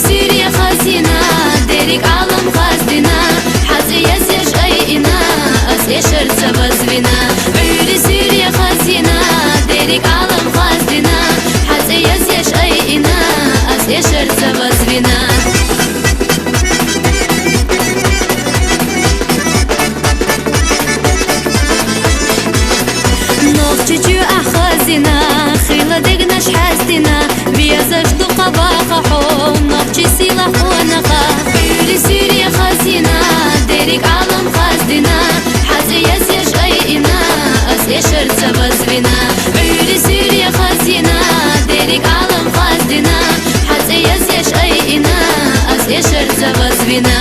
سيريا خزينة ديرك عالم خزينة حزي يزيش أينا أزيشر تبزبنا عيري سيريا خزينة ديرك عالم خزينة حزي يزيش أينا أزيشر تبزبنا نوخجو أخزينة خيلة دقناش حزينة بيزاش دقا باقحو نوخجي سيلا خونقا عيري سيريا خزينة ديرك عالم خزينة حزي يزيش أينا أزيشر تبزبنا عيري سيريا خزينة ديرك عالم خزينة حزي يزيش أينا أزيشر تبزبنا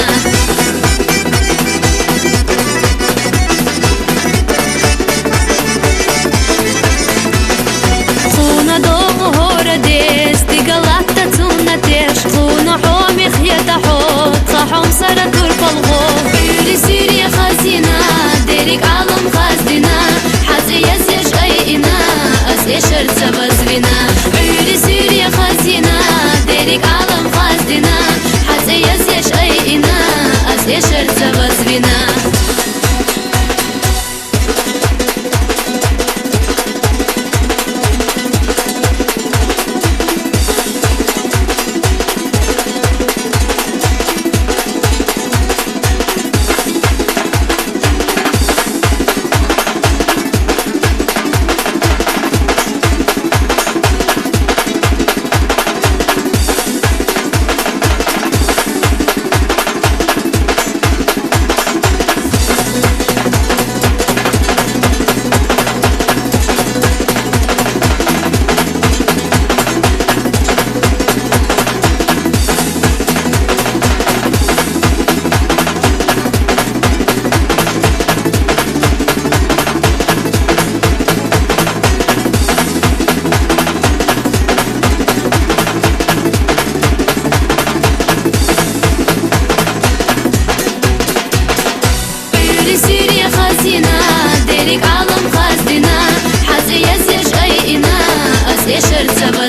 صارت الفلغو عيري سيريا خزينة ديرك عالم خزينة حزي يزيش أينا أزيشر تبزبنا عيري سيريا خزينة ديرك عالم خزينة حزي يزيش أينا أزيشر تبزبنا سيريا خزينة ديرك عالم خزينة حزي يزيش أينا أزيشر تبزبنا